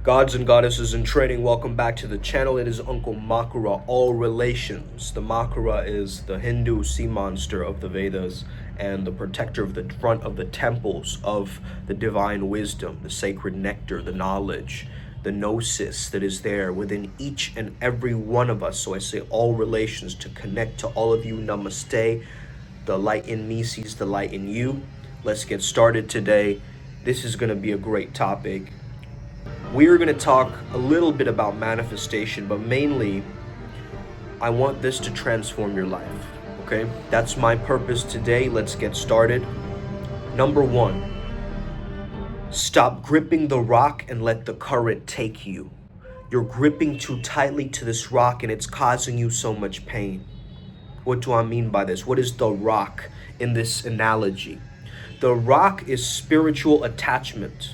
Gods and goddesses in training, welcome back to the channel. It is Uncle Makara, all relations. The Makara is the Hindu sea monster of the Vedas and the protector of the front of the temples of the divine wisdom, the sacred nectar, the knowledge, the gnosis that is there within each and every one of us. So I say all relations to connect to all of you. Namaste. The light in me sees the light in you. Let's get started today. This is going to be a great topic. We are going to talk a little bit about manifestation, but mainly I want this to transform your life, okay? That's my purpose today. Let's get started. Number one, stop gripping the rock and let the current take you. You're gripping too tightly to this rock and it's causing you so much pain. What do I mean by this? What is the rock in this analogy? The rock is spiritual attachment.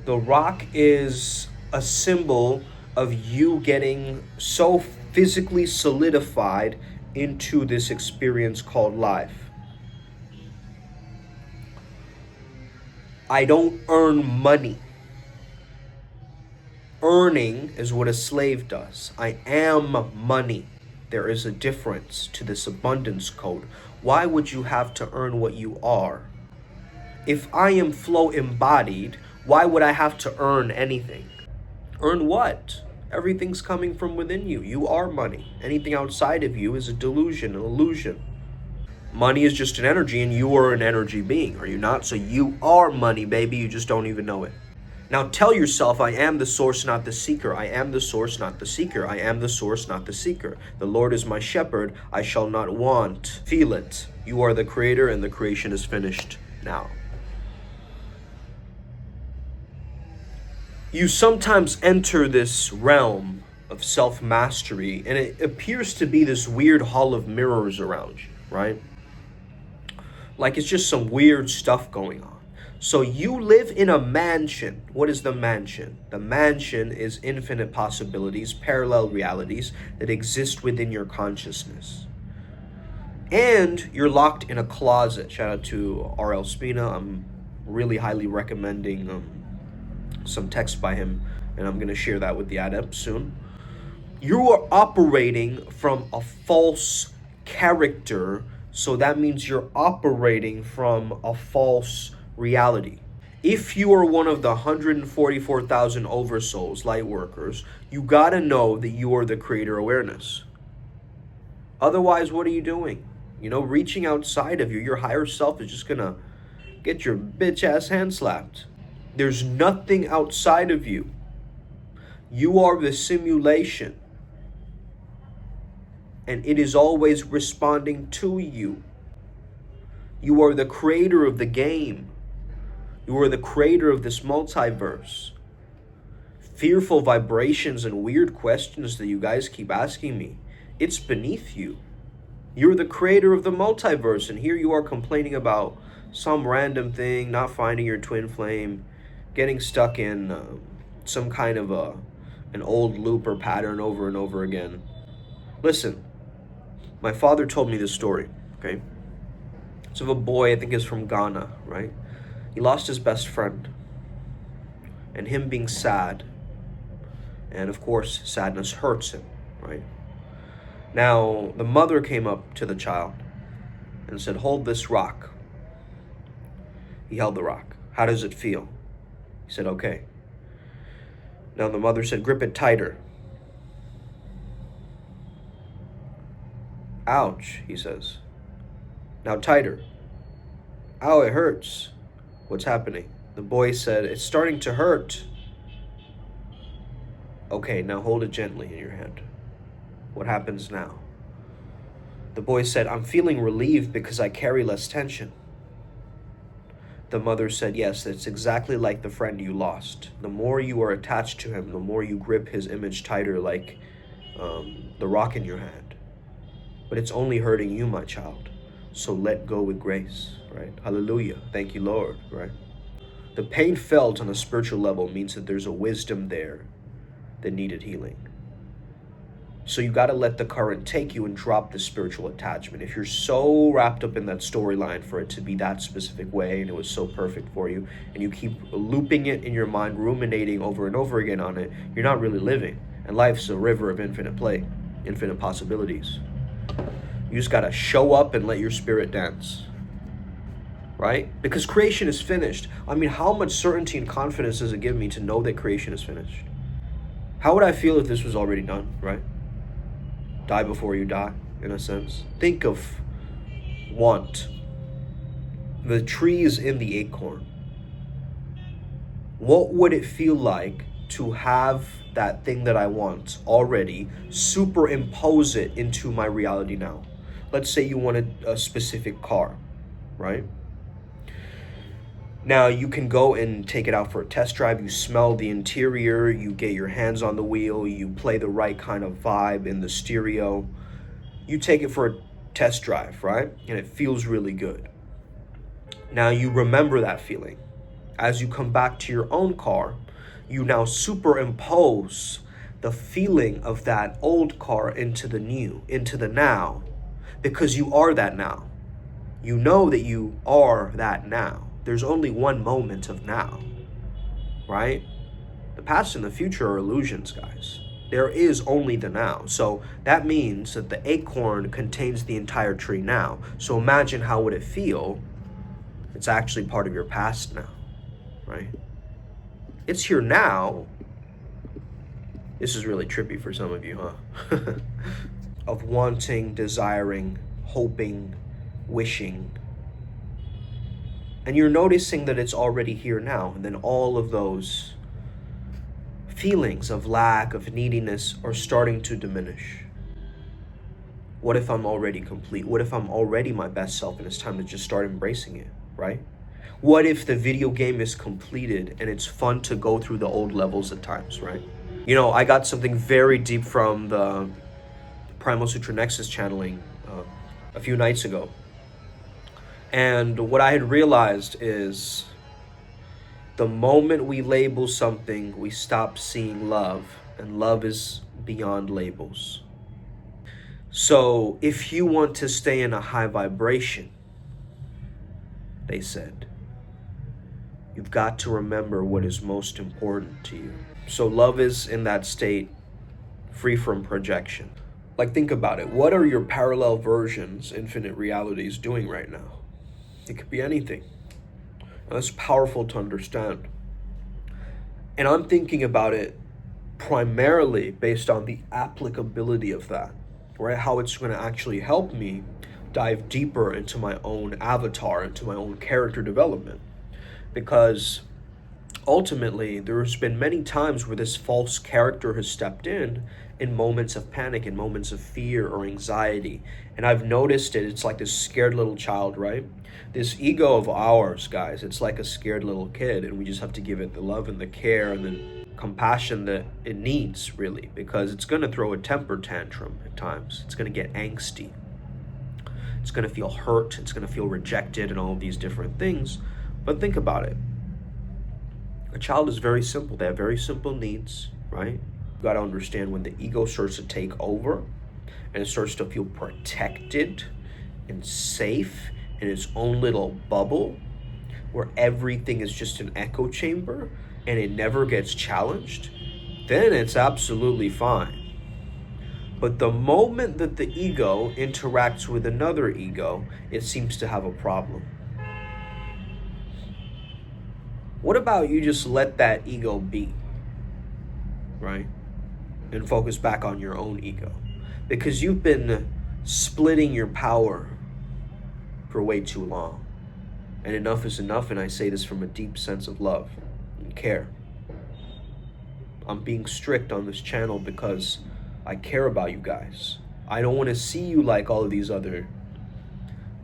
The rock is a symbol of you getting so physically solidified into this experience called life. I don't earn money. Earning is what a slave does. I am money. There is a difference to this abundance code. Why would you have to earn what you are? If I am flow embodied, why would I have to earn anything? Earn what? Everything's coming from within you. You are money. Anything outside of you is a delusion, an illusion. Money is just an energy and you are an energy being, are you not? So you are money, baby. You just don't even know it. Now tell yourself, I am the source, not the seeker. I am the source, not the seeker. I am the source, not the seeker. The Lord is my shepherd. I shall not want. Feel it. You are the creator and the creation is finished now. You sometimes enter this realm of self-mastery and it appears to be this weird hall of mirrors around you, right? Like it's just some weird stuff going on. So you live in a mansion. What is the mansion? The mansion is infinite possibilities, parallel realities that exist within your consciousness. And you're locked in a closet. Shout out to R.L. Spina. I'm really highly recommending some text by him, and I'm going to share that with the adept soon. You are operating from a false character, so that means you're operating from a false reality. If you are one of the 144,000 oversouls, light workers, you got to know that you are the creator awareness. Otherwise, what are you doing? Reaching outside of you, your higher self is just going to get your bitch ass hand slapped. There's nothing outside of you. You are the simulation. And it is always responding to you. You are the creator of the game. You are the creator of this multiverse. Fearful vibrations and weird questions that you guys keep asking me. It's beneath you. You're the creator of the multiverse. And here you are complaining about some random thing, not finding your twin flame, getting stuck in some kind of an old loop or pattern over and over again. Listen, my father told me this story, okay? It's of a boy, I think he's from Ghana, right? He lost his best friend, and him being sad, and of course, sadness hurts him, right? Now, the mother came up to the child and said, hold this rock. He held the rock. How does it feel? He said, okay. Now the mother said, grip it tighter. Ouch, he says. Now tighter. Ow, it hurts. What's happening? The boy said, it's starting to hurt. Okay, now hold it gently in your hand. What happens now? The boy said, I'm feeling relieved because I carry less tension. The mother said, yes, it's exactly like the friend you lost. The more you are attached to him, the more you grip his image tighter like the rock in your hand. But it's only hurting you, my child. So let go with grace, right? Hallelujah. Thank you, Lord, right? The pain felt on a spiritual level means that there's a wisdom there that needed healing. So you got to let the current take you and drop the spiritual attachment. If you're so wrapped up in that storyline for it to be that specific way and it was so perfect for you, and you keep looping it in your mind, ruminating over and over again on it, you're not really living. And life's a river of infinite play, infinite possibilities. You just got to show up and let your spirit dance. Right? Because creation is finished. I mean, how much certainty and confidence does it give me to know that creation is finished? How would I feel if this was already done, right? Die before you die, in a sense. Think of want. The tree is in the acorn. What would it feel like to have that thing that I want already, superimpose it into my reality now? Let's say you wanted a specific car, right? Now you can go and take it out for a test drive. You smell the interior, you get your hands on the wheel, you play the right kind of vibe in the stereo. You take it for a test drive, right? And it feels really good. Now you remember that feeling. As you come back to your own car, you now superimpose the feeling of that old car into the new, into the now, because you are that now. You know that you are that now. There's only one moment of now, right? The past and the future are illusions, guys. There is only the now. So that means that the acorn contains the entire tree now. So imagine how would it feel? It's actually part of your past now, right? It's here now. This is really trippy for some of you, huh? Of wanting, desiring, hoping, wishing. And you're noticing that it's already here now. And then all of those feelings of lack, of neediness are starting to diminish. What if I'm already complete? What if I'm already my best self and it's time to just start embracing it, right? What if the video game is completed and it's fun to go through the old levels at times, right? You know, I got something very deep from the Primal Sutra Nexus channeling a few nights ago. And what I had realized is the moment we label something, we stop seeing love, and love is beyond labels. So if you want to stay in a high vibration, they said, you've got to remember what is most important to you. So love is in that state, free from projection. Like, think about it. What are your parallel versions, infinite realities, doing right now? It could be anything. And that's powerful to understand. And I'm thinking about it primarily based on the applicability of that, right? How it's going to actually help me dive deeper into my own avatar, into my own character development. Because ultimately, there's been many times where this false character has stepped in moments of panic, in moments of fear or anxiety. And I've noticed it. It's like this scared little child, right? This ego of ours, guys, it's like a scared little kid, and we just have to give it the love and the care and the compassion that it needs, really, because it's going to throw a temper tantrum at times. It's going to get angsty. It's going to feel hurt. It's going to feel rejected and all of these different things. But think about it. A child is very simple. They have very simple needs, right? You got to understand when the ego starts to take over and it starts to feel protected and safe in its own little bubble where everything is just an echo chamber and it never gets challenged, then it's absolutely fine. But the moment that the ego interacts with another ego, it seems to have a problem. What about you just let that ego be, right? And focus back on your own ego. Because you've been splitting your power for way too long. And enough is enough, and I say this from a deep sense of love and care. I'm being strict on this channel because I care about you guys. I don't want to see you like all of these other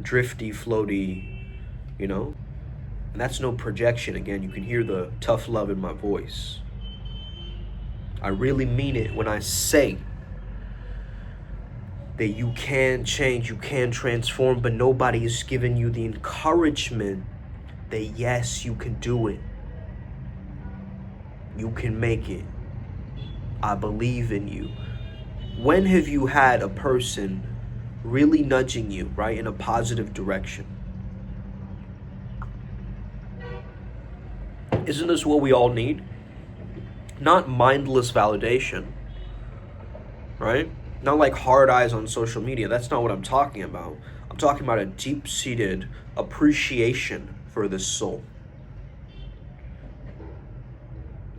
drifty, floaty, you know? And that's no projection. Again, you can hear the tough love in my voice. I really mean it when I say that you can change, you can transform, but nobody is giving you the encouragement that yes, you can do it. You can make it. I believe in you. When have you had a person really nudging you, right, in a positive direction? Isn't this what we all need? Not mindless validation, right? Not like hard eyes on social media. That's not what I'm talking about. I'm talking about a deep-seated appreciation for this soul.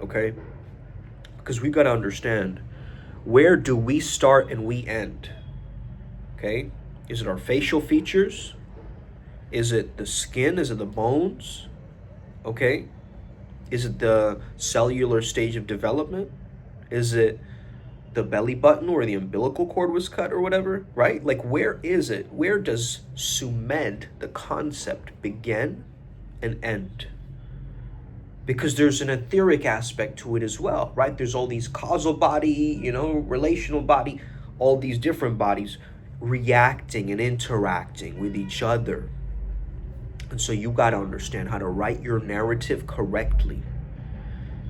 Okay? Because we got to understand, where do we start and we end? Okay? Is it our facial features? Is it the skin? Is it the bones? Okay? Is it the cellular stage of development? Is it the belly button where the umbilical cord was cut or whatever, right? Like, where is it? Where does Sumed, the concept, begin and end? Because there's an etheric aspect to it as well, right? There's all these causal body, relational body, all these different bodies reacting and interacting with each other. And so you got to understand how to write your narrative correctly.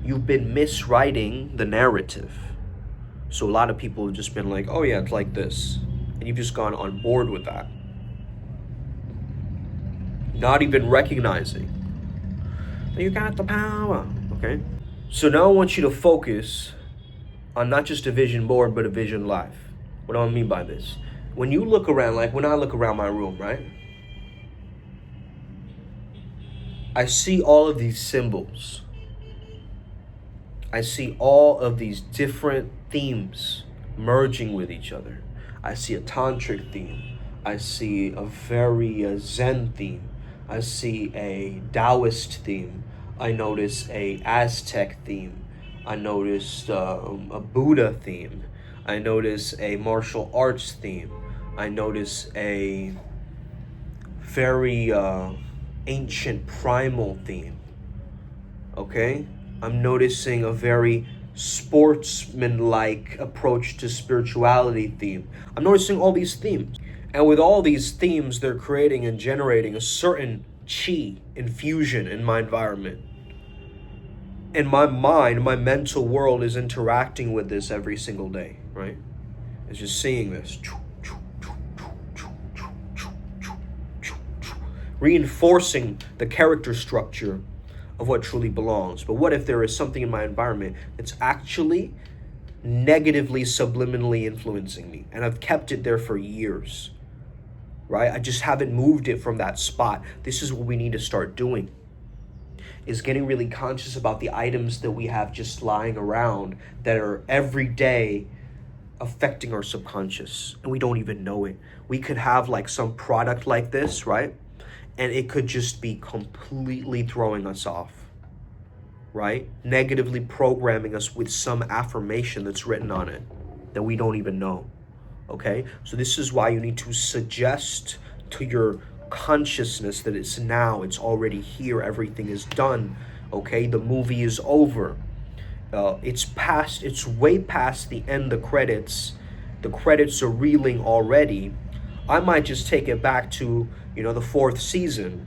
You've been miswriting the narrative. So a lot of people have just been like, oh yeah, it's like this. And you've just gone on board with that. Not even recognizing that you got the power, okay? So now I want you to focus on not just a vision board, but a vision life. What do I mean by this? When you look around, like when I look around my room, right? I see all of these symbols. I see all of these different themes merging with each other. I see a tantric theme. I see a very Zen theme. I see a Taoist theme. I notice a Aztec theme. I noticed a Buddha theme. I notice a martial arts theme. I notice a very ancient primal theme. Okay? I'm noticing a very sportsman-like approach to spirituality theme. I'm noticing all these themes. And with all these themes, they're creating and generating a certain chi infusion in my environment. And my mind, my mental world is interacting with this every single day, right? It's just seeing this. Reinforcing the character structure of what truly belongs. But what if there is something in my environment that's actually negatively, subliminally influencing me? And I've kept it there for years, right? I just haven't moved it from that spot. This is what we need to start doing, is getting really conscious about the items that we have just lying around that are every day affecting our subconscious, and we don't even know it. We could have like some product like this, right? And it could just be completely throwing us off, right? Negatively programming us with some affirmation that's written on it that we don't even know, okay? So this is why you need to suggest to your consciousness that it's now, it's already here, everything is done, okay? The movie is over. It's way past the end, the credits. The credits are reeling already. I might just take it back to, the fourth season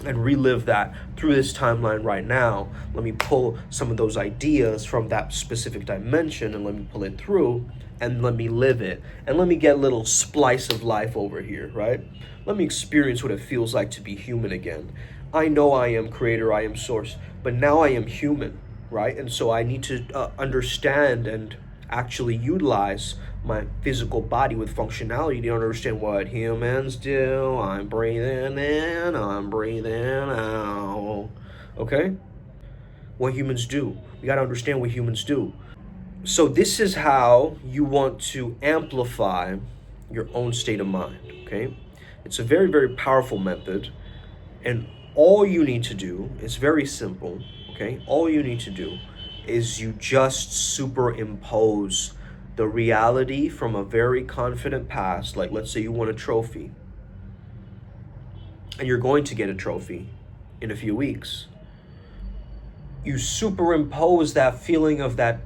and relive that through this timeline right now. Let me pull some of those ideas from that specific dimension and let me pull it through and let me live it. And let me get a little splice of life over here, right? Let me experience what it feels like to be human again. I know I am creator, I am source, but now I am human, right? And so I need to understand and actually utilize my physical body with functionality to understand what humans do. I'm breathing in, I'm breathing out. Okay? What humans do. We got to understand what humans do. So this is how you want to amplify your own state of mind, okay? It's a very, very powerful method, and all you need to do is very simple, okay? All you need to do is you just superimpose the reality from a very confident past. Like, let's say you won a trophy, and you're going to get a trophy in a few weeks. You superimpose that feeling of that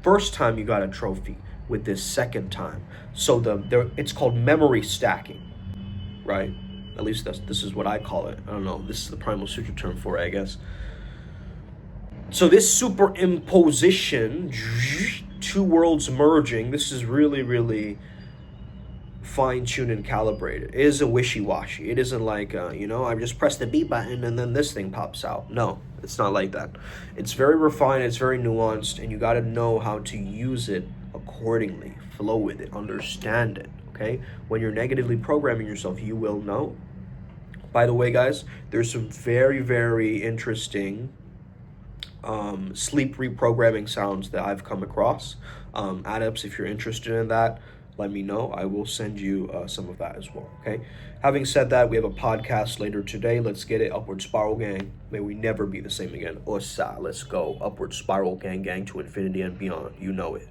first time you got a trophy with this second time. So it's called memory stacking, right? At least this is what I call it. I don't know. This is the Primal Sutra term for it, I guess. So this superimposition two worlds merging. This is really, really fine-tuned and calibrated. It isn't wishy-washy. It isn't like, I just press the B button and then this thing pops out. No, it's not like that. It's very refined, it's very nuanced, and you got to know how to use it accordingly. Flow with it, understand it, okay? When you're negatively programming yourself, you will know. By the way, guys, there's some very, very interesting sleep reprogramming sounds that I've come across. Adepts, if you're interested in that, let me know. I will send you some of that as well, okay? Having said that, we have a podcast later today. Let's get it. Upward Spiral Gang. May we never be the same again. Osa, let's go. Upward Spiral Gang, gang to infinity and beyond. You know it.